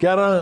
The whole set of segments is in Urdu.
11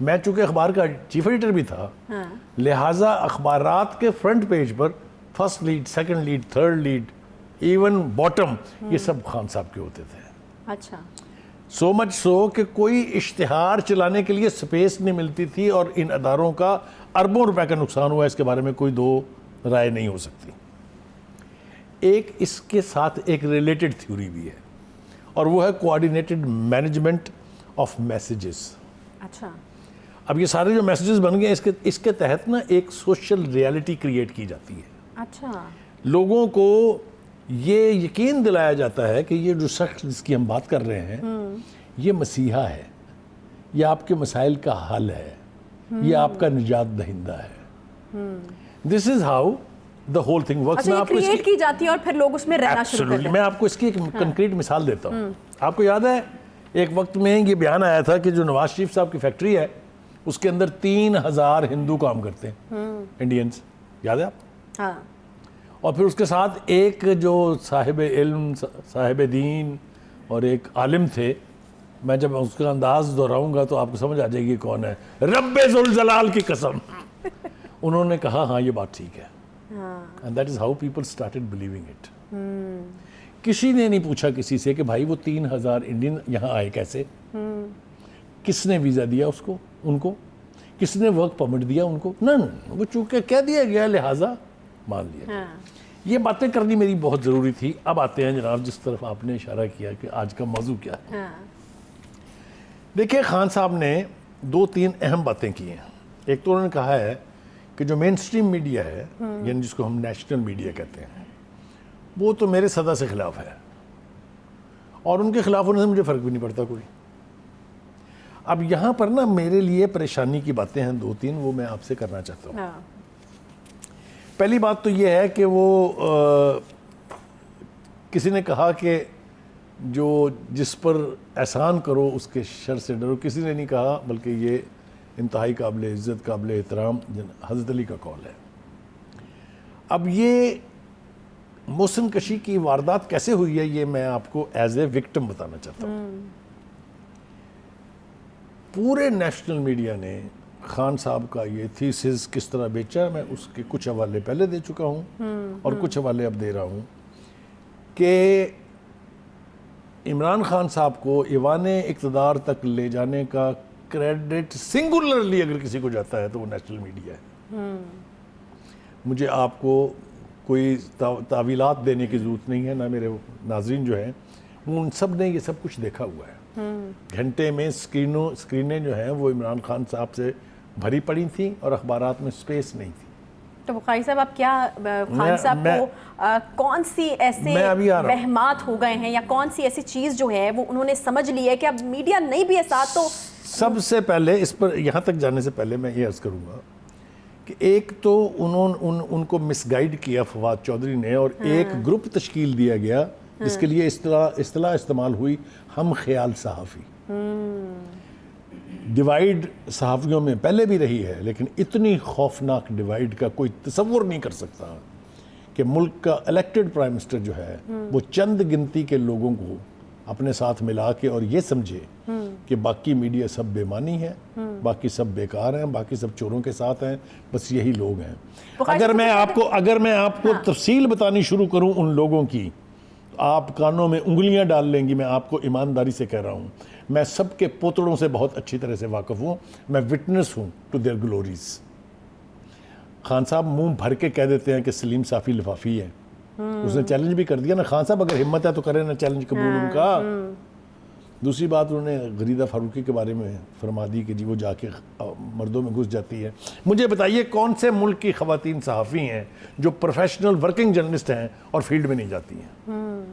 میں چونکہ اخبار کا چیف ایڈیٹر بھی تھا، لہٰذا اخبارات کے فرنٹ پیج پر first lead, second lead, third lead, even bottom, یہ سب خان صاحب کے ہوتے تھے. اچھا. سو مچ سو کہ کوئی اشتہار چلانے کے لیے سپیس نہیں ملتی تھی، اور ان اداروں کا اربوں روپے کا نقصان ہوا، اس کے بارے میں کوئی دو رائے نہیں ہو سکتی. ایک اس کے ساتھ ایک ریلیٹڈ تھیوری بھی ہے، اور وہ ہے کوآرڈینیٹڈ مینجمنٹ آف میسیجز. اچھا. اب یہ سارے جو میسیجز بن گئے اس کے تحت نا ایک سوشل ریالٹی کریٹ کی جاتی ہے. اچھا. لوگوں کو یہ یقین دلایا جاتا ہے کہ یہ جو شخص جس کی ہم بات کر رہے ہیں یہ مسیحا ہے، یہ آپ کے مسائل کا حل ہے، یہ آپ کا نجات دہندہ ہے. This is how the whole thing works. اچھا، یہ کریٹ کی جاتی ہے اور پھر لوگ اس میں رہنا شروع کرتے ہیں. میں آپ کو اس کی ایک کنکریٹ مثال دیتا ہوں. آپ کو یاد ہے ایک وقت میں یہ بیان آیا تھا کہ جو نواز شریف صاحب کی فیکٹری ہے اس کے اندر 3000 ہندو کام کرتے ہیں، انڈینز، یاد ہے آپ؟ ہاں. اور پھر اس کے ساتھ ایک جو صاحب علم، صاحب دین اور ایک عالم تھے، میں جب اس کا انداز دہراؤں گا تو آپ کو سمجھ آ جائے گی کون ہے. رب ذوالجلال کی قسم، انہوں نے کہا ہاں یہ بات ٹھیک ہے. And that is how people started believing it. کسی نے نہیں پوچھا کسی سے کہ بھائی وہ 3000 انڈین یہاں آئے کیسے، کس نے ویزا دیا اس کو، ان کو کس نے ورک پرمٹ دیا ان کو، نہ وہ چونکہ کہہ دیا گیا لہٰذا مان لیا. یہ باتیں کرنی میری بہت ضروری تھی. اب آتے ہیں جناب جس طرف آپ نے اشارہ کیا کہ آج کا موضوع کیا ہے. دیکھیں خان صاحب نے 2-3 اہم باتیں کی ہیں. ایک تو انہوں نے کہا ہے کہ جو مین سٹریم میڈیا ہے، یعنی جس کو ہم نیشنل میڈیا کہتے ہیں، وہ تو میرے صدا سے خلاف ہے، اور ان کے خلاف ہونے سے مجھے فرق بھی نہیں پڑتا کوئی. اب یہاں پر نا میرے لیے پریشانی کی باتیں ہیں 2-3، وہ میں آپ سے کرنا چاہتا ہوں. پہلی بات تو یہ ہے کہ وہ کسی نے کہا کہ جو جس پر احسان کرو اس کے شر سے ڈرو. کسی نے نہیں کہا، بلکہ یہ انتہائی قابل عزت، قابل احترام حضرت علی کا قول ہے. اب یہ محسن کشی کی واردات کیسے ہوئی ہے یہ میں آپ کو ایز اے وکٹم بتانا چاہتا ہوں. پورے نیشنل میڈیا نے خان صاحب کا یہ تھیسس کس طرح بیچا، میں اس کے کچھ حوالے پہلے دے چکا ہوں اور کچھ حوالے اب دے رہا ہوں، کہ عمران خان صاحب کو ایوان اقتدار تک لے جانے کا کریڈٹ سنگولرلی اگر کسی کو جاتا ہے تو وہ نیشنل میڈیا ہے. مجھے آپ کو کوئی تعویلات دینے کی ضرورت نہیں ہے، نہ میرے ناظرین جو ہیں ان سب نے یہ سب کچھ دیکھا ہوا ہے. گھنٹے میں اسکرینیں جو ہیں وہ عمران خان صاحب سے بھری پڑی تھیں اور اخبارات میں سپیس نہیں تھی. تو بخاری صاحب آپ کیا خان صاحب کو کون سی ایسے وہمات ہو گئے ہیں یا کون سی ایسی چیز جو ہے وہ انہوں نے سمجھ لی ہے کہ اب میڈیا نہیں بھی ہے ساتھ؟ تو سب سے پہلے اس پر یہاں تک جانے سے پہلے میں یہ عرض کروں گا کہ ایک تو ان کو مس گائیڈ کیا فواد چودھری نے، اور ایک گروپ تشکیل دیا گیا جس کے لیے اصطلاح استعمال ہوئی ہم خیال صحافی. ڈیوائیڈ صحافیوں میں پہلے بھی رہی ہے، لیکن اتنی خوفناک ڈیوائیڈ کا کوئی تصور نہیں کر سکتا کہ ملک کا الیکٹڈ پرائم منسٹر جو ہے وہ چند گنتی کے لوگوں کو اپنے ساتھ ملا کے اور یہ سمجھے کہ باقی میڈیا سب بے معنی ہے، باقی سب بیکار ہیں، باقی سب چوروں کے ساتھ ہیں، بس یہی لوگ ہیں. اگر میں آپ کو تفصیل بتانی شروع کروں ان لوگوں کی، آپ کانوں میں انگلیاں ڈال لیں گی. میں آپ کو ایمانداری سے کہہ رہا ہوں، میں سب کے پوتڑوں سے بہت اچھی طرح سے واقف ہوں، میں وٹنس ہوں ٹو دیئر گلوریز. خان صاحب منہ بھر کے کہہ دیتے ہیں کہ سلیم صافی لفافی ہے. اس نے چیلنج بھی کر دیا نا، خان صاحب اگر ہمت ہے تو کریں نا چیلنج قبول ان کا. دوسری بات انہوں نے غریدہ فاروقی کے بارے میں فرما دی کہ جی وہ جا کے مردوں میں گھس جاتی ہے. مجھے بتائیے کون سے ملک کی خواتین صحافی ہیں جو پروفیشنل ورکنگ جرنلسٹ ہیں اور فیلڈ میں نہیں جاتی ہیں؟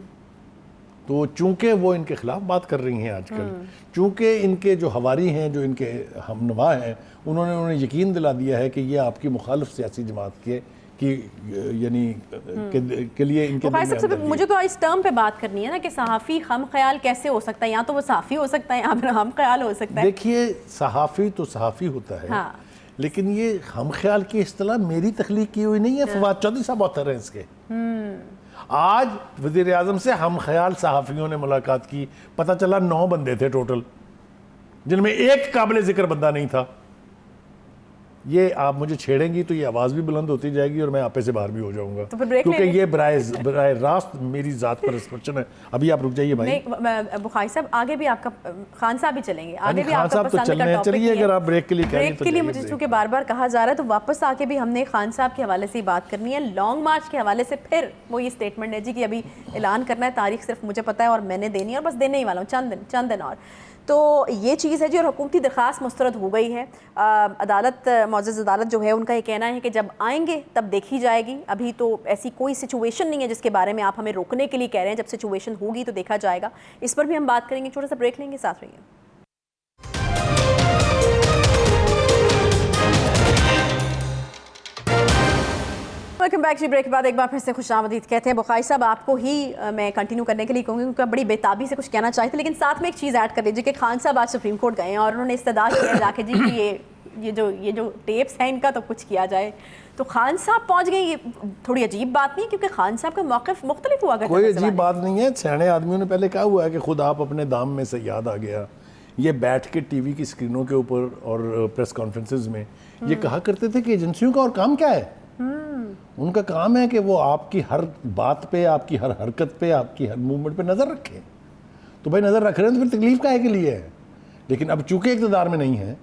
تو چونکہ وہ ان کے خلاف بات کر رہی ہیں آج کل، چونکہ ان کے جو ہواری ہیں، جو ان کے ہم نوا ہیں، انہوں نے انہیں یقین دلا دیا ہے کہ یہ آپ کی مخالف سیاسی جماعت کے یعنی کے لیے ان کے مجھے تو اس ٹرم پہ بات کرنی ہے نا کہ صحافی ہم خیال کیسے ہو سکتا ہے؟ یا تو وہ صحافی ہو سکتا ہے یا پھر ہم خیال ہو سکتا ہے. دیکھیے صحافی تو صحافی ہوتا ہے، لیکن یہ ہم خیال کی اصطلاح میری تخلیق کی ہوئی نہیں ہے. فواد چودھری صاحب آتھر ہیں اس کے. آج وزیر اعظم سے ہم خیال صحافیوں نے ملاقات کی، پتہ چلا 9 بندے تھے ٹوٹل. جن میں ایک قابل ذکر بندہ نہیں تھا. یہ آپ مجھے چھیڑیں گی تو یہ آواز بھی بلند ہوتی جائے گی اور میں آپے سے باہر بھی ہو جاؤں گا, کیونکہ یہ براہ راست میری ذات پر اسپرشن ہے. ابھی آپ رک جائیے بھائی. بخاری صاحب آگے بھی آپ کا, خان صاحب بھی چلیں گے آگے بھی, خان صاحب تو چلیے اگر آپ بریک کے لیے کہہ رہی ہیں. بریک کے لیے مجھے چونکہ بار بار کہا جا رہا ہے تو واپس آ کے بھی ہم نے خان صاحب کے حوالے سے ہی بات کرنی ہے. لانگ مارچ کے حوالے سے پھر وہ یہ اسٹیٹمنٹ ہے جی کہ ابھی اعلان کرنا ہے, تاریخ صرف مجھے پتہ ہے اور میں نے دینی ہے اور بس دینے ہی والا ہوں, چند دن اور. تو یہ چیز ہے جی, اور حکومتی درخواست مسترد ہو گئی ہے. عدالت, معزز عدالت جو ہے ان کا یہ کہنا ہے کہ جب آئیں گے تب دیکھی جائے گی. ابھی تو ایسی کوئی سچویشن نہیں ہے جس کے بارے میں آپ ہمیں روکنے کے لیے کہہ رہے ہیں. جب سچویشن ہوگی تو دیکھا جائے گا. اس پر بھی ہم بات کریں گے, چھوٹا سا بریک لیں گے, ساتھ رہیے. ویلکم بیک جی. بریک کے بعد ایک بار پھر سے خوش آمدید کہتے ہیں. بخاری صاحب آپ کو ہی میں کنٹینیو کرنے کے لیے کہوں گی کیونکہ بڑی بےتابی سے کچھ کہنا چاہتے تھے, لیکن ساتھ میں ایک چیز ایڈ کر دیجیے کہ خان صاحب آج سپریم کورٹ گئے ہیں اور انہوں نے استدعا کیا جا کے جی کہ یہ جو ٹیپس ہیں ان کا تو کچھ کیا جائے. تو خان صاحب پہنچ گئے, یہ تھوڑی عجیب بات نہیں کیونکہ خان صاحب کا موقف مختلف ہوا کرتا ہے. کوئی عجیب بات نہیں ہے, سیانے آدمیوں نے پہلے کہا ہوا ہے کہ خود آپ اپنے دام میں سے یاد آ گیا. یہ بیٹھ کے ٹی وی کی اسکرینوں کے اوپر اور پریس کانفرنسز میں یہ کہا کرتے تھے کہ ایجنسیوں کا اور کام کیا ہے. ان کا کام ہے کہ وہ آپ کی ہر بات پہ, آپ کی ہر حرکت پہ, آپ کی ہر موومنٹ پہ نظر رکھیں. تو بھائی نظر رکھ رہے ہیں تو پھر تکلیف کاہے کے لیے ہے. لیکن اب چونکہ اقتدار میں نہیں ہے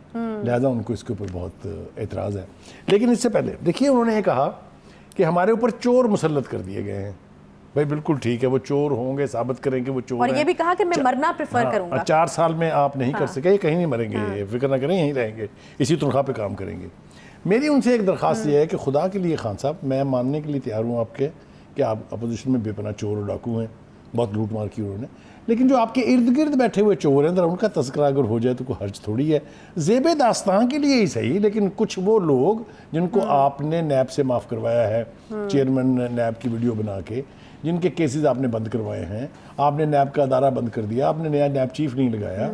لہذا ان کو اس کے اوپر بہت اعتراض ہے. لیکن اس سے پہلے دیکھیے انہوں نے یہ کہا کہ ہمارے اوپر چور مسلط کر دیے گئے ہیں. بھائی بالکل ٹھیک ہے, وہ چور ہوں گے, ثابت کریں کہ وہ چور ہیں. اور یہ بھی کہا کہ میں مرنا پریفر کروں گا. 4 سال میں آپ نہیں کر سکے, یہ کہیں نہیں مریں گے, فکر نہ کریں, یہیں رہیں گے, اسی تنخواہ پہ کام کریں گے. میری ان سے ایک درخواست یہ ہے کہ خدا کے لیے خان صاحب, میں ماننے کے لیے تیار ہوں آپ کے کہ آپ اپوزیشن میں بے پناہ چور اور ڈاکو ہیں, بہت لوٹ مار کی انہوں نے, لیکن جو آپ کے ارد گرد بیٹھے ہوئے چور ہیں ذرا ان کا تذکرہ اگر ہو جائے تو کوئی حرج تھوڑی ہے. زیب داستان کے لیے ہی صحیح, لیکن کچھ وہ لوگ جن کو آپ نے نیب سے معاف کروایا ہے, چیئرمین نیب کی ویڈیو بنا کے, جن کے کیسز آپ نے بند کروائے ہیں, آپ نے نیب کا ادارہ بند کر دیا, آپ نے نیا نیب چیف نہیں لگایا,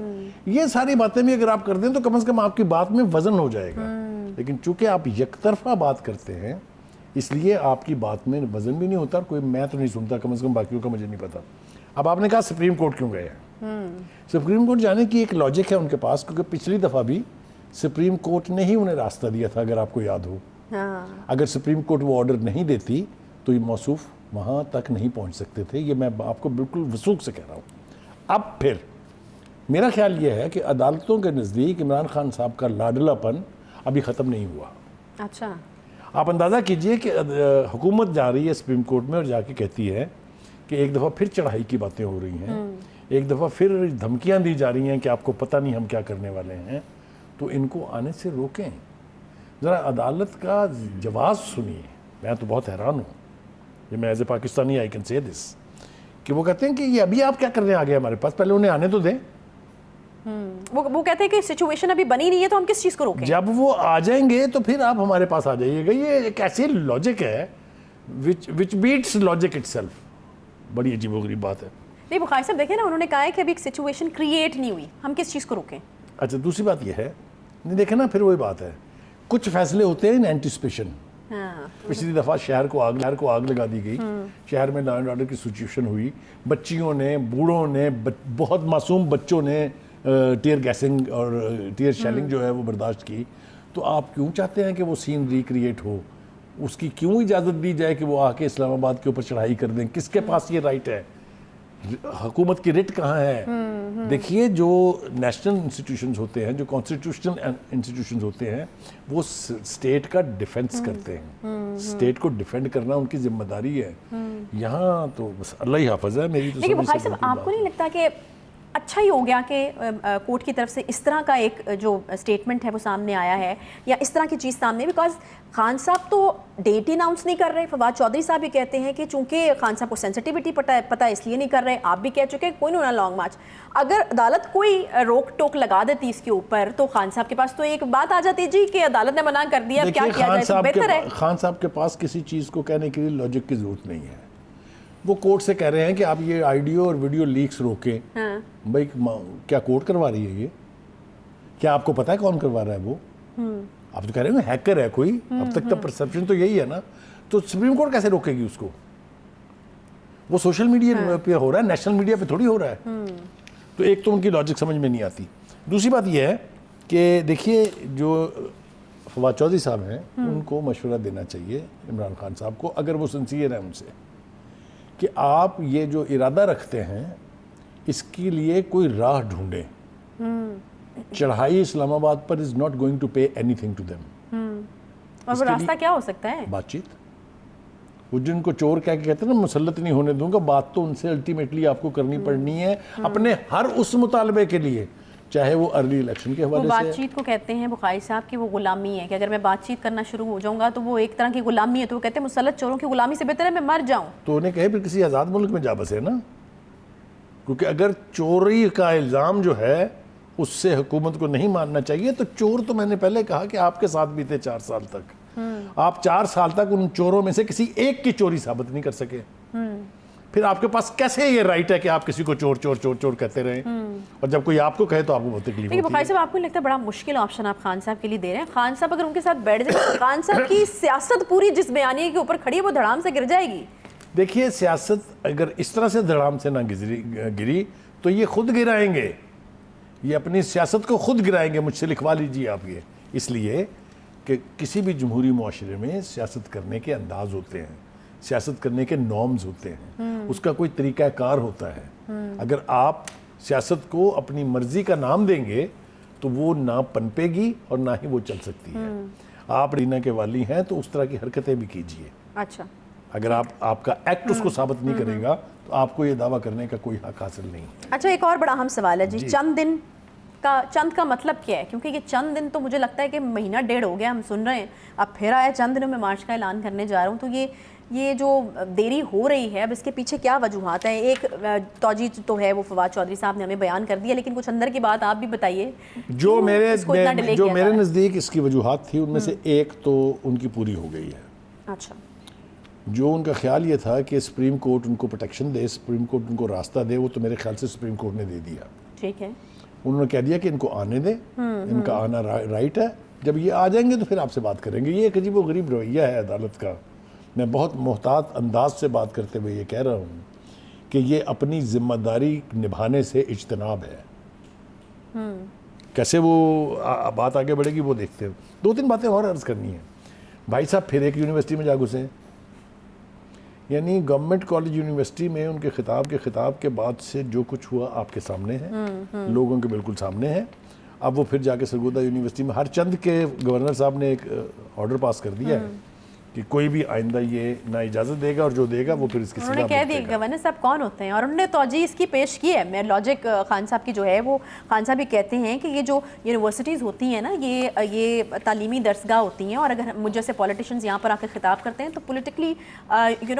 یہ ساری باتیں بھی اگر آپ کر دیں تو کم از کم آپ کی بات میں وزن ہو جائے گا. لیکن چونکہ آپ یک طرفہ بات کرتے ہیں اس لیے آپ کی بات میں وزن بھی نہیں ہوتا, اور کوئی میں تو نہیں سنتا, کم از کم باقیوں کا مجھے نہیں پتا. اب آپ نے کہا سپریم کورٹ کیوں گئے ہیں. سپریم کورٹ جانے کی ایک لاجک ہے ان کے پاس, کیونکہ پچھلی دفعہ بھی سپریم کورٹ نے ہی انہیں راستہ دیا تھا, اگر آپ کو یاد ہو. اگر سپریم کورٹ وہ آرڈر نہیں دیتی تو یہ موصوف وہاں تک نہیں پہنچ سکتے تھے. یہ میں آپ کو بالکل وثوق سے کہہ رہا ہوں. اب پھر میرا خیال یہ ہے کہ عدالتوں کے نزدیک عمران خان صاحب کا لاڈلا پن ابھی ختم نہیں ہوا. اچھا, آپ اندازہ کیجئے کہ حکومت جا رہی ہے سپریم کورٹ میں اور جا کے کہتی ہے کہ ایک دفعہ پھر چڑھائی کی باتیں ہو رہی ہیں, ایک دفعہ پھر دھمکیاں دی جا رہی ہیں کہ آپ کو پتہ نہیں ہم کیا کرنے والے ہیں, تو ان کو آنے سے روکیں. ذرا عدالت کا جواز سنیے. میں تو بہت حیران ہوں, یہ میں as a Pakistani I can say this, کہ وہ کہتے ہیں کہ یہ ابھی آپ کیا کرنے آ گئے ہمارے پاس, پہلے انہیں آنے تو دیں. وہ کہتے ہیں کہ سچویشن ابھی بنی نہیں ہے تو ہم کس چیز کو روکیں. جب وہ آ جائیں گے تو پھر آپ ہمارے پاس آ جائیے گا. یہ ایک ایسی لاجک ہے which beats logic itself. بڑی عجیب و غریب بات ہے. نہیں بخاری صاحب دیکھیں نا, انہوں نے کہا ہے کہ ابھی ایک سچویشن کریٹ نہیں ہوئی, ہم کس چیز کو روکیں. اچھا دوسری بات یہ ہے, نہیں دیکھیں نا پھر وہی بات ہے, کچھ فیصلے ہوتے ہیں ان اینٹیسپیشن. پچھلی دفعہ شہر کو آگ لگا دی گئی, شہر میں لا اینڈ آرڈر کی سچویشن ہوئی, بچیوں نے, بوڑھوں نے, بہت معصوم بچوں نے ٹیئر گیسنگ اور ٹیئر شیلنگ جو ہے وہ برداشت کی. تو آپ کیوں چاہتے ہیں کہ وہ سین ریکریٹ ہو, اس کی کیوں اجازت دی جائے کہ وہ آ کے اسلام آباد کے اوپر چڑھائی کر دیں. کس کے پاس یہ رائٹ ہے, حکومت کی رٹ کہاں ہے. دیکھیے جو نیشنل انسٹیٹیوشنز ہوتے ہیں, جو کانسٹیٹیوشنل انسٹیٹیوشنز ہوتے ہیں, وہ اسٹیٹ کا ڈیفنس کرتے ہیں. اسٹیٹ کو ڈیفینڈ کرنا ان کی ذمہ داری ہے. یہاں تو بس اللہ ہی حافظ ہے. میری تو لیکن بخاری صاحب آپ کو نہیں لگتا کہ اچھا ہی ہو گیا کہ کورٹ کی طرف سے اس طرح کا ایک جو اسٹیٹمنٹ ہے وہ سامنے آیا ہے, یا اس طرح کی چیز سامنے, بیکاز خان صاحب تو ڈیٹ اناؤنس نہیں کر رہے. فواد چودھری صاحب بھی کہتے ہیں کہ چونکہ خان صاحب کو سینسٹیوٹی پتہ ہے اس لیے نہیں کر رہے. آپ بھی کہہ چکے کوئی نہیں ہونا لانگ مارچ. اگر عدالت کوئی روک ٹوک لگا دیتی اس کے اوپر تو خان صاحب کے پاس تو ایک بات آ جاتی جی کہ عدالت نے منع کر دیا, کیا کیا جائے, تو بہتر ہے. خان صاحب کے پاس کسی چیز کو کہنے کے لیے لاجک کی ضرورت نہیں ہے. وہ کورٹ سے کہہ رہے ہیں کہ آپ یہ آئیڈیو اور ویڈیو لیکس روکیں. بھائی کیا کورٹ کروا رہی ہے یہ, کیا آپ کو پتا ہے کون کروا رہا ہے وہ؟ آپ تو کہہ رہے ہیں ہیکر ہے کوئی, اب تک تو پرسپشن تو یہی ہے نا. تو سپریم کورٹ کیسے روکے گی اس کو؟ وہ سوشل میڈیا پہ ہو رہا ہے, نیشنل میڈیا پہ تھوڑی ہو رہا ہے. تو ایک تو ان کی لاجک سمجھ میں نہیں آتی. دوسری بات یہ ہے کہ دیکھیے جو فواد چودھری صاحب ہیں ان کو مشورہ دینا چاہیے عمران خان صاحب کو، اگر وہ سنسیئر ہیں ان سے، کہ آپ یہ جو ارادہ رکھتے ہیں اس کے لیے کوئی راہ ڈھونڈیں. چڑھائی اسلام آباد پر is not going to pay anything to them. اور وہ راستہ کیا ہو سکتا ہے؟ بات چیت. وہ جن کو چور کہہ کے کہتے ہیں نا مسلط نہیں ہونے دوں گا، بات تو ان سے الٹیمیٹلی آپ کو کرنی پڑنی ہے اپنے ہر اس مطالبے کے لیے، چاہے وہ ارلی الیکشن کے حوالے سے. بات چیت کو کہتے ہیں بخاری صاحب کہ وہ غلامی ہے، کہ اگر میں بات چیت کرنا شروع ہو جاؤں گا تو وہ ایک طرح کی غلامی ہے. تو وہ کہتے ہیں مسلط چوروں کی غلامی سے بہتر ہے میں مر جاؤں. تو انہیں کہے پھر کسی آزاد ملک میں جا بسے نا، کیونکہ اگر چوری کا الزام جو ہے اس سے حکومت کو نہیں ماننا چاہیے. تو چور تو میں نے پہلے کہا کہ آپ کے ساتھ بھی تھے 4 سال تک، آپ 4 سال تک ان چوروں میں سے کسی ایک کی چوری ثابت نہیں کر سکے. پھر آپ کے پاس کیسے یہ رائٹ ہے کہ آپ کسی کو چور چور چور چور کہتے رہیں، اور جب کوئی آپ کو کہے تو آپ کو بہت تکلیف ہوتی ہے. بخاری صاحب آپ کو لگتا ہے بڑا مشکل آپشن آپ خان صاحب کے لیے دے رہے ہیں؟ خان صاحب اگر ان کے ساتھ بیٹھ جائیں تو خان صاحب کی سیاست پوری جس بیانیے کے اوپر کھڑی ہے وہ دھڑام سے گر جائے گی. دیکھیے سیاست اگر اس طرح سے دھڑام سے نہ گری تو یہ خود گرائیں گے، یہ اپنی سیاست کو خود گرائیں گے. مجھ سے لکھوا لیجیے آپ یہ، اس لیے کہ کسی بھی جمہوری معاشرے میں سیاست کرنے کے انداز ہوتے ہیں، سیاست کرنے کے نارمز ہوتے ہیں، اس کا کوئی طریقہ کار ہوتا ہے. اگر آپ سیاست کو اپنی مرضی کا نام دیں گے تو وہ نہ پنپے گی اور نہ ہی وہ چل سکتی ہے. آپ رینا کے والی ہیں تو اس طرح کی حرکتیں بھی کیجیے. اچھا، اگر آپ کا ایکٹ اس کو ثابت نہیں کرے گا تو آپ کو یہ دعویٰ کرنے کا کوئی حق حاصل نہیں. اچھا ایک اور بڑا اہم سوال ہے جی، چند کا مطلب کیا ہے؟ کیونکہ یہ چند دن تو مجھے لگتا ہے کہ مہینہ 1.5 ہو گیا ہم سن رہے ہیں، اب پھر آیا چند دنوں میں مارچ کا اعلان کرنے جا رہا ہوں. تو یہ جو دیری ہو رہی ہے اب اس کے پیچھے کیا وجوہات ہیں؟ ایک توجیہ تو ہے وہ فواد چودھری صاحب نے ہمیں بیان کر دیا، لیکن کچھ اندر کی بات آپ بھی بتائیے. جو میرے نزدیک اس کی وجوہات تھی ان میں سے ایک تو ان کی پوری ہو گئی ہے. اچھا، جو ان کا خیال یہ تھا کہ سپریم کورٹ ان کو پروٹیکشن دے، سپریم کورٹ ان کو راستہ دے، وہ تو میرے خیال سے سپریم کورٹ نے دے دیا. ٹھیک ہے، انہوں نے کہہ دیا کہ ان کو آنے دیں، ان کا آنا رائٹ ہے، جب یہ آ جائیں گے تو پھر آپ سے بات کریں گے. یہ ایک عجیب و غریب رویہ ہے عدالت کا. میں بہت محتاط انداز سے بات کرتے ہوئے یہ کہہ رہا ہوں کہ یہ اپنی ذمہ داری نبھانے سے اجتناب ہے. کیسے وہ بات آگے بڑھے گی وہ دیکھتے ہیں. 2-3 باتیں اور عرض کرنی ہیں. بھائی صاحب پھر ایک یونیورسٹی میں جا گھسے، یعنی گورنمنٹ کالج یونیورسٹی میں ان کے خطاب کے بعد سے جو کچھ ہوا آپ کے سامنے ہے، لوگوں کے بالکل سامنے ہے. اب وہ پھر جا کے سرگودا یونیورسٹی میں ہر چند کے گورنر صاحب نے ایک آرڈر پاس کر دیا ہے کہ کوئی بھی آئندہ یہ نہ اجازت دے گا اور جو دے گا وہ پھر اس کی سزا انہوں نے کہہ دیا گورنر صاحب کون ہوتے ہیں، اور انہوں نے توجیہ اس کی پیش کی ہے. میں لاجک خان صاحب کی جو ہے وہ خان صاحب بھی کہتے ہیں کہ یہ جو یونیورسٹیز ہوتی ہیں نا یہ تعلیمی درسگاہ ہوتی ہیں، اور اگر مجھ جیسے پولیٹیشینز یہاں پر آ کے خطاب کرتے ہیں تو پولیٹیکلی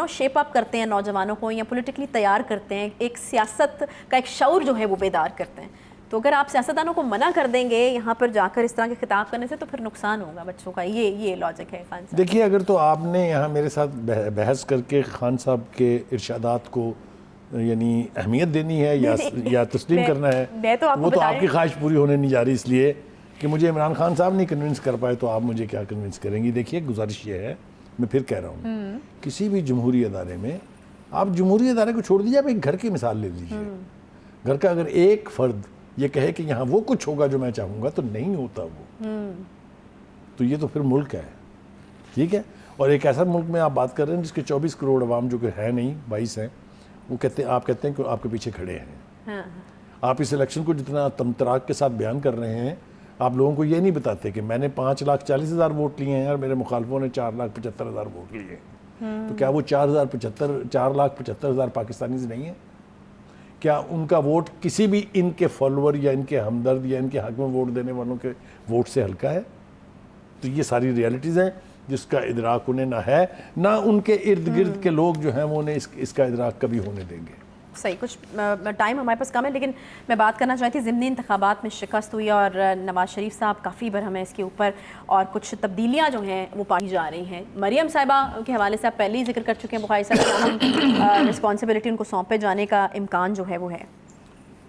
شیپ اپ کرتے ہیں نوجوانوں کو، یا پولیٹیکلی تیار کرتے ہیں، ایک سیاست کا ایک شعور جو ہے وہ بیدار کرتے ہیں. تو اگر آپ سیاستدانوں کو منع کر دیں گے یہاں پر جا کر اس طرح کے خطاب کرنے سے تو پھر نقصان ہوگا بچوں کا. یہ لاجک ہے خان صاحب. دیکھیے اگر تو آپ نے یہاں میرے ساتھ بحث کر کے خان صاحب کے ارشادات کو یعنی اہمیت دینی ہے یا تسلیم کرنا ہے، وہ تو آپ کی خواہش پوری ہونے نہیں جا رہی، اس لیے کہ مجھے عمران خان صاحب نہیں کنونس کر پائے تو آپ مجھے کیا کنونس کریں گی. دیکھیے گزارش یہ ہے، میں پھر کہہ رہا ہوں، کسی بھی جمہوری ادارے میں آپ جمہوری ادارے کو چھوڑ دیجیے، آپ ایک گھر کی مثال لے لیجیے. گھر کا اگر ایک فرد یہ کہے کہ یہاں وہ کچھ ہوگا جو میں چاہوں گا تو نہیں ہوتا وہ، تو یہ تو پھر ملک ہے. ٹھیک ہے، اور ایک ایسا ملک میں آپ بات کر رہے ہیں جس کے 24 کروڑ عوام جو کہ ہے نہیں 22 ہیں، وہ آپ کہتے ہیں کہ آپ کے پیچھے کھڑے ہیں. آپ اس الیکشن کو جتنا تمتراک کے ساتھ بیان کر رہے ہیں، آپ لوگوں کو یہ نہیں بتاتے کہ میں نے 5,40,000 ووٹ لیے ہیں اور میرے مخالفوں نے 4,75,000 ووٹ لیے ہیں. تو کیا وہ 4,75,000 پاکستانیز نہیں ہیں؟ کیا ان کا ووٹ کسی بھی ان کے فالوور یا ان کے ہمدرد یا ان کے حق میں ووٹ دینے والوں کے ووٹ سے ہلکا ہے؟ تو یہ ساری ریالٹیز ہیں جس کا ادراک انہیں نہ ہے، نہ ان کے ارد گرد کے لوگ جو ہیں وہ انہیں اس کا ادراک کبھی ہونے دیں گے. صحیح، کچھ ٹائم ہمارے پاس کم ہے، لیکن میں بات کرنا چاہتی ضمنی انتخابات میں شکست ہوئی اور نواز شریف صاحب کافی برہم ہیں اس کے اوپر، اور کچھ تبدیلیاں جو ہیں وہ پائی جا رہی ہیں. مریم صاحبہ کے حوالے سے آپ پہلے ہی ذکر کر چکے ہیں بخاری صاحب کہ ہم رسپانسبلٹی ان کو سونپے جانے کا امکان جو ہے وہ ہے.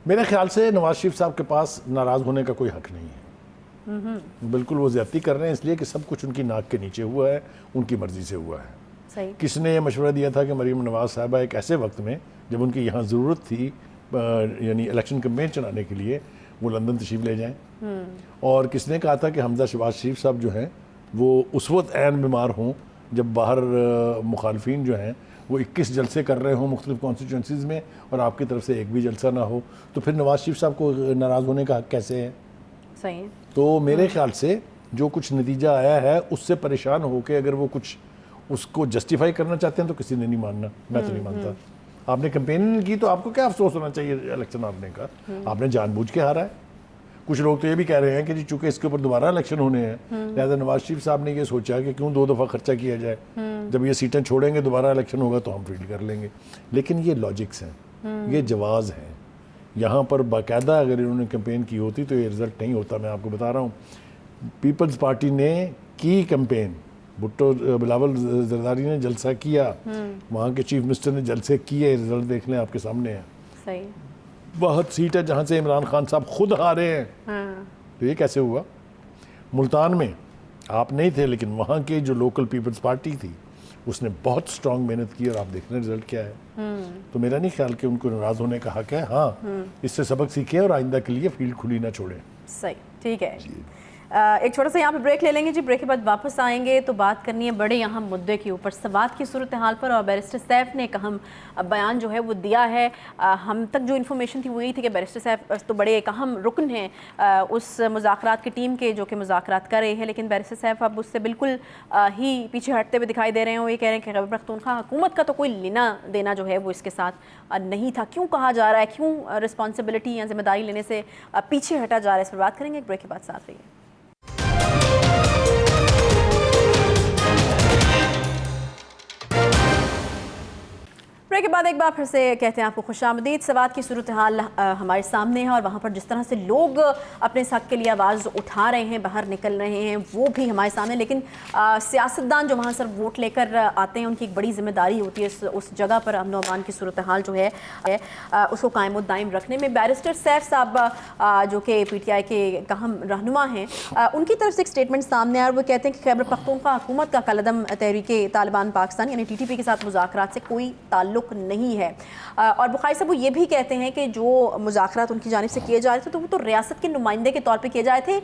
میرے خیال سے نواز شریف صاحب کے پاس ناراض ہونے کا کوئی حق نہیں ہے. بالکل وہ زیادتی کر رہے ہیں اس لیے کہ سب کچھ ان کی ناک کے نیچے ہوا ہے، ان کی مرضی سے ہوا ہے. صحیح. کس نے یہ مشورہ دیا تھا کہ مریم نواز صاحبہ ایک ایسے وقت میں جب ان کی یہاں ضرورت تھی یعنی الیکشن کمپین چلانے کے لیے، وہ لندن تشریف لے جائیں. اور کس نے کہا تھا کہ حمزہ شہباز شریف صاحب جو ہیں وہ اس وقت عین بیمار ہوں جب باہر مخالفین جو ہیں وہ 21 جلسے کر رہے ہوں مختلف کانسٹیچوئنسیز میں اور آپ کی طرف سے ایک بھی جلسہ نہ ہو, تو پھر نواز شریف صاحب کو ناراض ہونے کا حق کیسے ہے؟ صحیح ہے. تو میرے خیال سے جو کچھ نتیجہ آیا ہے اس سے پریشان ہو کے اگر وہ کچھ اس کو جسٹیفائی کرنا چاہتے ہیں تو کسی نے نہیں ماننا, میں تو نہیں مانتا. آپ نے کمپین نہیں کی تو آپ کو کیا افسوس ہونا چاہیے الیکشن ہارنے کا؟ آپ نے جان بوجھ کے ہارا ہے. کچھ لوگ تو یہ بھی کہہ رہے ہیں کہ جی چونکہ اس کے اوپر دوبارہ الیکشن ہونے ہیں لہٰذا نواز شریف صاحب نے یہ سوچا کہ کیوں 2 دفعہ خرچہ کیا جائے, جب یہ سیٹیں چھوڑیں گے دوبارہ الیکشن ہوگا تو ہم فیل کر لیں گے. لیکن یہ لاجکس ہیں, یہ جواز ہیں. یہاں پر باقاعدہ اگر انہوں نے کمپین کی ہوتی تو یہ رزلٹ نہیں ہوتا. میں آپ کو بتا رہا ہوں, پیپلز پارٹی نے کی کمپین, بھٹو بلاول زرداری نے جلسہ کیا, وہاں کے چیف منسٹر نے جلسے کیے, رزلٹ دیکھ لیں آپ کے سامنے ہیں. صحیح. بہت سیٹ ہے جہاں سے عمران خان صاحب خود ہارے ہیں. تو یہ کیسے ہوا؟ ملتان میں آپ نہیں تھے لیکن وہاں کی جو لوکل پیپلز پارٹی تھی اس نے بہت سٹرانگ محنت کی اور آپ دیکھ رہے ہیں رزلٹ کیا ہے. تو میرا نہیں خیال کہ ان کو ناراض ہونے کا حق ہے. ہاں اس سے سبق سیکھیں اور آئندہ کے لیے فیلڈ کھلی نہ چھوڑیں. صحیح, ٹھیک ہے. ایک چھوٹا سا یہاں پہ بریک لے لیں گے جی. بریک کے بعد واپس آئیں گے تو بات کرنی ہے بڑے اہم مدعے کے اوپر, سوات کی صورتحال پر. اور بیرسٹر سیف نے ایک اہم بیان جو ہے وہ دیا ہے. ہم تک جو انفارمیشن تھی وہ یہی تھی کہ بیرسٹر سیف تو بڑے ایک اہم رکن ہیں اس مذاکرات کی ٹیم کے جو کہ مذاکرات کر رہے ہیں, لیکن بیرسٹر سیف اب اس سے بالکل ہی پیچھے ہٹتے ہوئے دکھائی دے رہے ہیں. وہ یہ کہہ رہے ہیں کہ خیبر پختونخوا حکومت کا تو کوئی لینا دینا جو ہے وہ اس کے ساتھ نہیں تھا. کیوں کہا جا رہا ہے, کیوں رسپانسبلٹی یا ذمہ داری لینے سے پیچھے ہٹا جا رہا ہے, اس پر بات کریں گے. ایک بریک کے بعد ساتھ رہیے. بریک کے بعد ایک بار پھر سے کہتے ہیں آپ کو خوش آمدید. سوات کی صورتحال ہمارے سامنے ہے اور وہاں پر جس طرح سے لوگ اپنے حق کے لیے آواز اٹھا رہے ہیں, باہر نکل رہے ہیں, وہ بھی ہمارے سامنے. لیکن سیاستدان جو وہاں سر ووٹ لے کر آتے ہیں ان کی ایک بڑی ذمہ داری ہوتی ہے اس جگہ پر امن و امان کی صورتحال جو ہے اس کو قائم و دائم رکھنے میں. بیرسٹر سیف صاحب جو کہ پی ٹی آئی کے ایک اہم رہنما ہیں, ان کی طرف سے ایک اسٹیٹمنٹ سامنے آیا اور وہ کہتے ہیں کہ خیبر پختونخوا حکومت کا کالعدم تحریک طالبان پاکستان یعنی TTP کے ساتھ مذاکرات سے کوئی تعلق نہیں ہے. اور بخاری صاحب وہ یہ بھی کہتے ہیں کہ جو مذاکرات ان کی جانب سے کیے جا رہے تھے تو وہ تو ریاست کے نمائندے کے طور پہ کیے جائے تھے.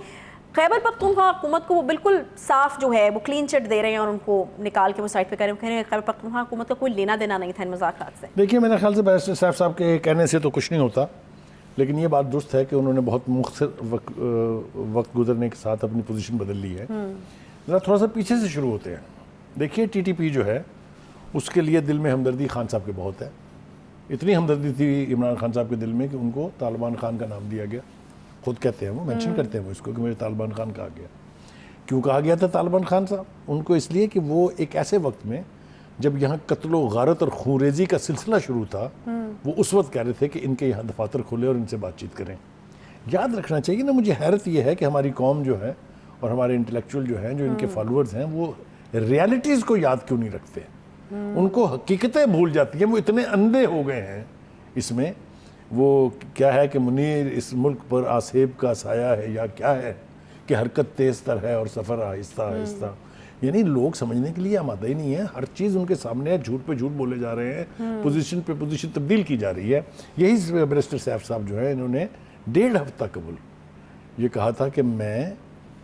خیبر پختونخوا حکومت کو وہ بالکل صاف جو ہے وہ کلین چٹ دے رہے ہیں اور ان کو نکال کے وہ سائڈ پہ کہہ رہے ہیں کہ خیبر پختونخوا حکومت کا کوئی لینا دینا نہیں تھا ان مذاکرات سے. دیکھیے میرے خیال سے بیرسٹر صاحب صاحب کے کہنے سے تو کچھ نہیں ہوتا, لیکن یہ بات درست ہے کہ انہوں نے بہت مختصر وقت گزرنے کے ساتھ اپنی پوزیشن بدل لی ہے. ذرا تھوڑا سا پیچھے سے شروع ہوتے ہیں. دیکھیے TTP جو ہے اس کے لیے دل میں ہمدردی خان صاحب کے بہت ہے. اتنی ہمدردی تھی عمران خان صاحب کے دل میں کہ ان کو طالبان خان کا نام دیا گیا. خود کہتے ہیں وہ مینشن کرتے ہیں وہ اس کو کہ میرے طالبان خان کہا گیا. کیوں کہا گیا تھا طالبان خان صاحب؟ ان کو اس لیے کہ وہ ایک ایسے وقت میں جب یہاں قتل و غارت اور خونریزی کا سلسلہ شروع تھا وہ اس وقت کہہ رہے تھے کہ ان کے یہاں دفاتر کھولے اور ان سے بات چیت کریں. یاد رکھنا چاہیے نا, مجھے حیرت یہ ہے کہ ہماری قوم جو ہے اور ہمارے انٹلیکچوئل جو ہیں جو ان کے فالوورز ہیں وہ ریالٹیز کو یاد کیوں نہیں رکھتے. ان کو حقیقتیں بھول جاتی ہیں, وہ اتنے اندھے ہو گئے ہیں اس میں. وہ کیا ہے کہ منیر اس ملک پر آسیب کا سایہ ہے یا کیا ہے کہ حرکت تیز تر ہے اور سفر آہستہ آہستہ. یعنی لوگ سمجھنے کے لیے آمادہ ہی نہیں ہے, ہر چیز ان کے سامنے ہے, جھوٹ پہ جھوٹ بولے جا رہے ہیں, پوزیشن پہ پوزیشن تبدیل کی جا رہی ہے. یہی بیرسٹر سیف صاحب جو ہے انہوں نے 1.5 ہفتہ قبل یہ کہا تھا کہ میں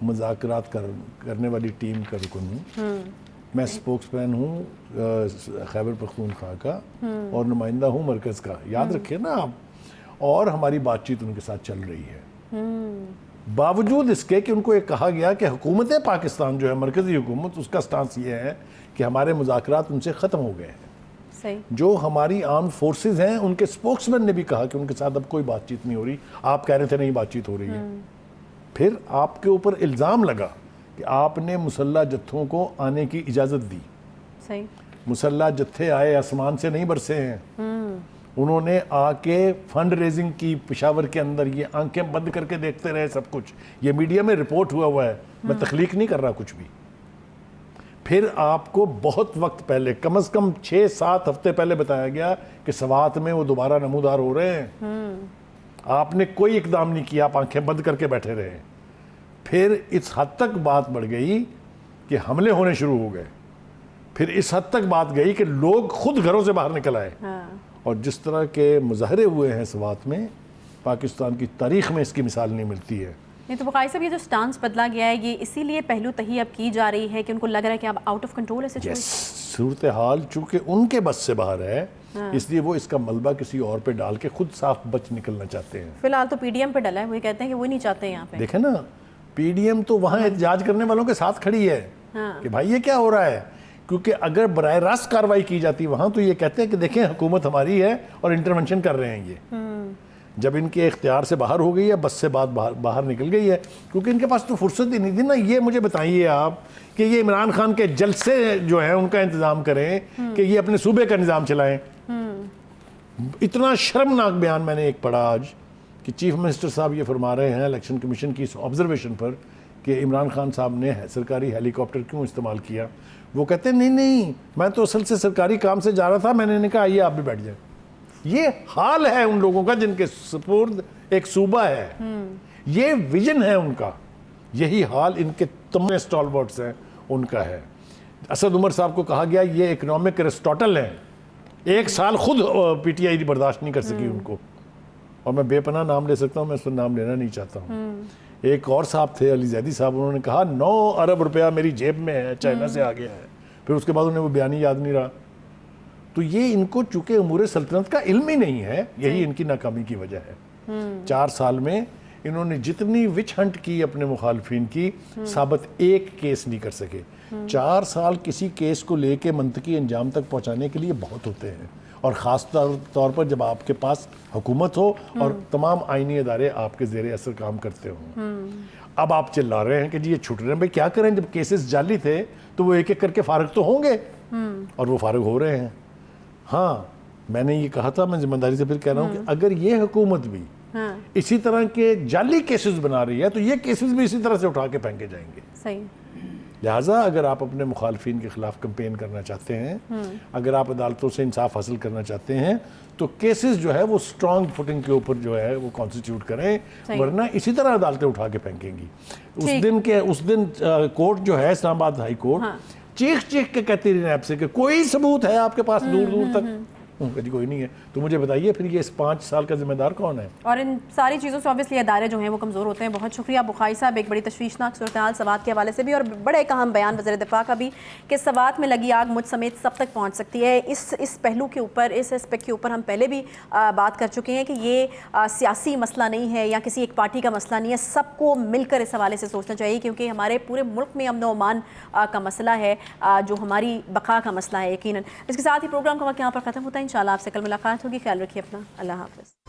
مذاکرات کرنے والی ٹیم کا رکن ہوں, میں سپوکس مین ہوں خیبر پختونخوا کا اور نمائندہ ہوں مرکز کا. یاد رکھیں نا آپ. اور ہماری بات چیت ان کے ساتھ چل رہی ہے باوجود اس کے کہ ان کو یہ کہا گیا کہ حکومت پاکستان جو ہے مرکزی حکومت اس کا سٹانس یہ ہے کہ ہمارے مذاکرات ان سے ختم ہو گئے ہیں. جو ہماری آرم فورسز ہیں ان کے سپوکس مین نے بھی کہا کہ ان کے ساتھ اب کوئی بات چیت نہیں ہو رہی. آپ کہہ رہے تھے نہیں بات چیت ہو رہی ہے. پھر آپ کے اوپر الزام لگا کہ آپ نے مسلح جتھوں کو آنے کی اجازت دی. مسلح جتھے آئے آسمان سے نہیں برسے ہیں, انہوں نے آ کے فنڈ ریزنگ کی پشاور کے اندر, یہ آنکھیں بند کر کے دیکھتے رہے سب کچھ. یہ میڈیا میں رپورٹ ہوا ہے, میں تخلیق نہیں کر رہا کچھ بھی. پھر آپ کو بہت وقت پہلے, کم از کم 6-7 ہفتے پہلے بتایا گیا کہ سوات میں وہ دوبارہ نمودار ہو رہے ہیں. آپ نے کوئی اقدام نہیں کیا, آپ آنکھیں بند کر کے بیٹھے رہے. پھر اس حد تک بات بڑھ گئی کہ حملے ہونے شروع ہو گئے. پھر اس حد تک بات گئی کہ لوگ خود گھروں سے باہر نکل آئے. اور جس طرح کے مظاہرے ہوئے ہیں سوات میں, پاکستان کی تاریخ میں اس کی مثال نہیں ملتی ہے. نہیں تو بقائی صاحب یہ جو سٹانس بدلا گیا ہے یہ اسی لیے پہلو تہی اب کی جا رہی ہے کہ ان کو لگ رہا ہے کہ اب آؤٹ آف کنٹرول ہے سچویشن. صورتحال چونکہ ان کے بس سے باہر ہے اس لیے وہ اس کا ملبہ کسی اور پہ ڈال کے خود صاف بچ نکلنا چاہتے ہیں. فی الحال تو پی ڈی ایم پہ ڈلا ہے, وہ کہتے ہیں کہ وہ نہیں چاہتے یہاں پہ. دیکھیں نا پی ڈی ایم تو وہاں احتجاج کرنے والوں کے ساتھ کھڑی ہے کہ بھائی یہ کیا ہو رہا ہے, کیونکہ اگر براہ راست کارروائی کی جاتی وہاں تو یہ کہتے ہیں کہ دیکھیں حکومت ہماری ہے اور انٹرونشن کر رہے ہیں. یہ جب ان کے اختیار سے باہر ہو گئی ہے, بس سے بات باہر نکل گئی ہے, کیونکہ ان کے پاس تو فرصت ہی نہیں تھی نا. یہ مجھے بتائیے آپ کہ یہ عمران خان کے جلسے جو ہیں ان کا انتظام کریں کہ یہ اپنے صوبے کا نظام چلائیں. اتنا شرمناک بیان میں نے ایک پڑھا آج کہ چیف منسٹر صاحب یہ فرما رہے ہیں الیکشن کمیشن کی آبزرویشن پر کہ عمران خان صاحب نے سرکاری ہیلی کاپٹر کیوں استعمال کیا. وہ کہتے ہیں نہیں میں تو اصل سے سرکاری کام سے جا رہا تھا, میں نے کہا آئیے آپ بھی بیٹھ جائیں. یہ حال ہے ان لوگوں کا جن کے سپرد ایک صوبہ ہے, یہ ویژن ہے ان کا. یہی حال ان کے تمام اسٹالورٹس ہیں ان کا ہے. اسد عمر صاحب کو کہا گیا یہ اکنامک ایرسٹاٹل ہیں, 1 سال خود پی ٹی آئی برداشت نہیں کر سکی ان کو, اور میں بے پناہ نام لے سکتا ہوں, میں اس پر نام لینا نہیں چاہتا ہوں. ایک اور صاحب تھے علی زیدی صاحب, انہوں نے کہا 9 ارب روپیہ میری جیب میں ہے, چائنا سے آ گیا ہے. پھر اس کے بعد انہیں وہ بیان ہی یاد نہیں رہا. تو یہ ان کو چونکہ امور سلطنت کا علم ہی نہیں ہے, یہی ان کی ناکامی کی وجہ ہے. 4 سال میں انہوں نے جتنی وچ ہنٹ کی اپنے مخالفین کی, ثابت ایک کیس نہیں کر سکے. 4 سال کسی کیس کو لے کے منطقی انجام تک پہنچانے کے لیے بہت ہوتے ہیں, اور خاص طور پر جب آپ کے پاس حکومت ہو اور تمام آئینی ادارے آپ کے زیر اثر کام کرتے ہوں. اب آپ چلا رہے ہیں کہ جی یہ چھٹ رہے ہیں. بھائی کیا کریں, جب کیسز جعلی تھے تو وہ ایک ایک کر کے فارغ تو ہوں گے, اور وہ فارغ ہو رہے ہیں. ہاں میں نے یہ کہا تھا, میں ذمہ داری سے پھر کہہ رہا ہوں کہ اگر یہ حکومت بھی اسی طرح کے جعلی کیسز بنا رہی ہے تو یہ کیسز بھی اسی طرح سے اٹھا کے پھینکے جائیں گے. صحیح. لہٰذا اگر آپ اپنے مخالفین کے خلاف کمپین کرنا چاہتے ہیں, اگر آپ عدالتوں سے انصاف حاصل کرنا چاہتے ہیں, تو کیسز جو ہے وہ اسٹرانگ فوٹنگ کے اوپر جو ہے وہ کانسٹیٹیوٹ کریں, ورنہ اسی طرح عدالتیں اٹھا کے پھینکیں گی. اس دن کورٹ جو ہے اسلام آباد ہائی کورٹ چیخ کے کہتی رہی نیب سے کہ کوئی ثبوت ہے آپ کے پاس دور دور تک, جی کوئی نہیں ہے. تو مجھے بتائیے پھر یہ اس 5 سال کا ذمہ دار کون ہے؟ اور ان ساری چیزوں سے obviously ادارے جو ہیں وہ کمزور ہوتے ہیں. بہت شکریہ بخاری صاحب, ایک بڑی تشویشناک صورتحال سوات کے حوالے سے بھی, اور بڑا ایک اہم بیان وزیر دفاع کا بھی کہ سوات میں لگی آگ مجھ سمیت سب تک پہنچ سکتی ہے. اس پہلو کے اوپر, اس اسپیکٹ کے اوپر ہم پہلے بھی بات کر چکے ہیں کہ یہ سیاسی مسئلہ نہیں ہے یا کسی ایک پارٹی کا مسئلہ نہیں ہے, سب کو مل کر اس حوالے سے سوچنا چاہیے, کیونکہ ہمارے پورے ملک میں امن و امان کا مسئلہ ہے جو ہماری بقا کا مسئلہ ہے یقیناً. اس کے ساتھ ہی پروگرام کا وقت یہاں پر ختم ہوتا ہے. انشاءاللہ آپ سے کل ملاقات ہوگی. خیال رکھیے اپنا. اللہ حافظ.